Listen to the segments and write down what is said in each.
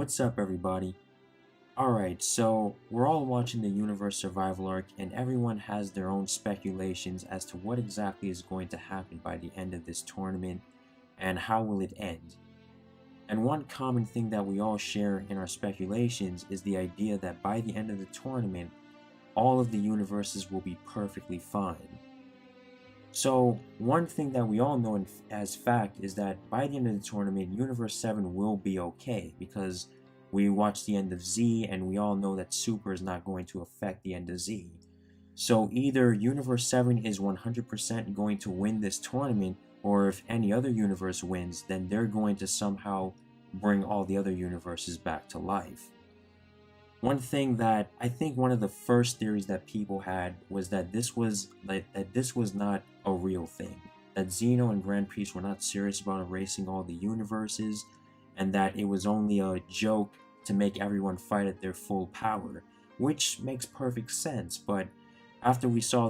What's up, everybody? Alright, so we're all watching the Universe Survival Arc, and everyone has their own speculations as to what exactly is going to happen by the end of this tournament, and how will it end. And one common thing that we all share in our speculations is the idea that by the end of the tournament, all of the universes will be perfectly fine. So, one thing that we all know as fact is that by the end of the tournament, Universe 7 will be okay, because we watched the end of Z and we all know that Super is not going to affect the end of Z. So either Universe 7 is 100% going to win this tournament, or if any other universe wins, then they're going to somehow bring all the other universes back to life. One thing that I think one of the first theories that people had was that this was not a real thing. That Zeno and Grand Priest were not serious about erasing all the universes, and that it was only a joke to make everyone fight at their full power, which makes perfect sense. But after we saw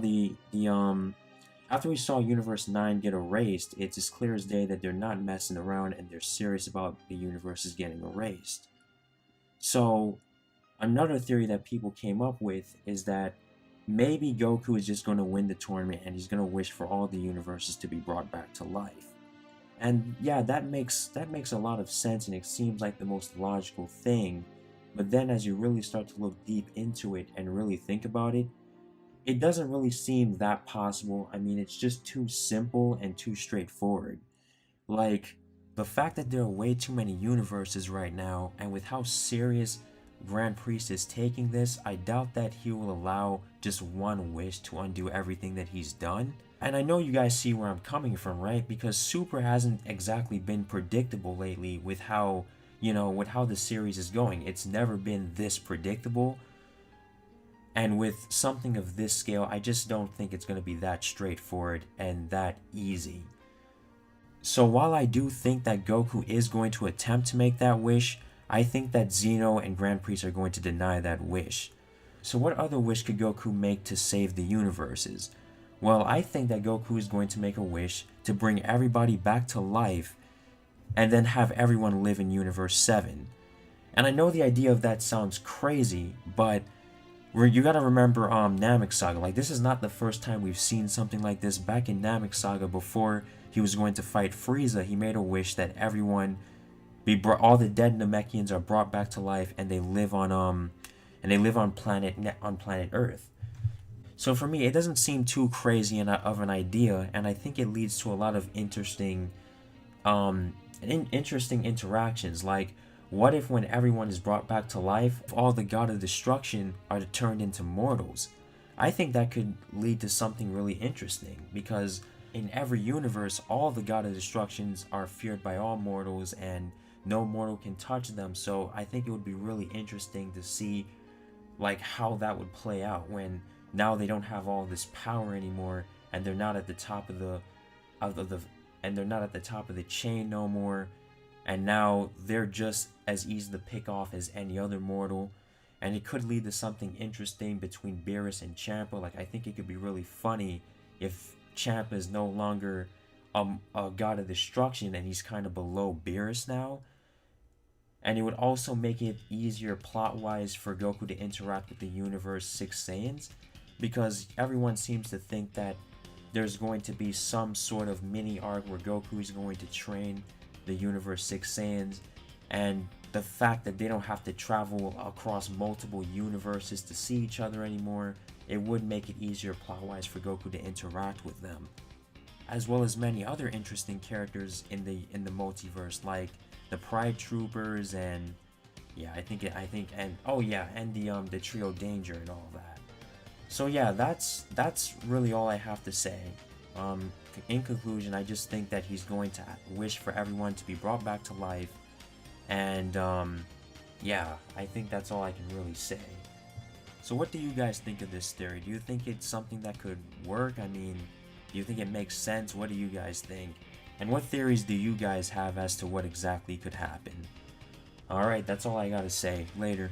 after we saw Universe 9 get erased, it's as clear as day that they're not messing around and they're serious about the universes getting erased. So another theory that people came up with is that maybe Goku is just going to win the tournament and he's going to wish for all the universes to be brought back to life. And yeah, that makes a lot of sense, and it seems like the most logical thing. But then as you really start to look deep into it and really think about it, it doesn't really seem that possible. I mean, it's just too simple and too straightforward. Like, the fact that there are way too many universes right now, and with how serious Grand Priest is taking this, I doubt that he will allow just one wish to undo everything that he's done. And I know you guys see where I'm coming from, right? Because Super hasn't exactly been predictable lately with how, with how the series is going. It's never been this predictable. And with something of this scale, I just don't think it's going to be that straightforward and that easy. So while I do think that Goku is going to attempt to make that wish, I think that Zeno and Grand Priest are going to deny that wish. So what other wish could Goku make to save the universes? Well, I think that Goku is going to make a wish to bring everybody back to life and then have everyone live in Universe 7. And I know the idea of that sounds crazy, but you gotta remember Namek Saga. Like, this is not the first time we've seen something like this. Back in Namek Saga, before he was going to fight Frieza, he made a wish that everyone all the dead Namekians are brought back to life, and they live on planet Earth. So for me, it doesn't seem too crazy of an idea, and I think it leads to a lot of interesting interactions. Like, what if when everyone is brought back to life, all the God of Destruction are turned into mortals? I think that could lead to something really interesting, because in every universe, all the God of Destructions are feared by all mortals, and no mortal can touch them. So I think it would be really interesting to see like how that would play out when now they don't have all this power anymore, and they're not at the top of the chain no more, and now they're just as easy to pick off as any other mortal. And it could lead to something interesting between Beerus and Champa. Like, I think it could be really funny if Champa is no longer a God of Destruction and he's kind of below Beerus now. And it would also make it easier plot-wise for Goku to interact with the Universe 6 Saiyans, because everyone seems to think that there's going to be some sort of mini arc where Goku is going to train the Universe 6 Saiyans, and the fact that they don't have to travel across multiple universes to see each other anymore, it would make it easier plot-wise for Goku to interact with them. As well as many other interesting characters in the multiverse, like the Pride Troopers, and yeah, and the Trio Danger and all that. So yeah, that's really all I have to say. In conclusion, I just think that he's going to wish for everyone to be brought back to life, and yeah, I think that's all I can really say. So what do you guys think of this theory? Do you think it's something that could work? I mean, do you think it makes sense? What do you guys think? And what theories do you guys have as to what exactly could happen? Alright, that's all I gotta say. Later.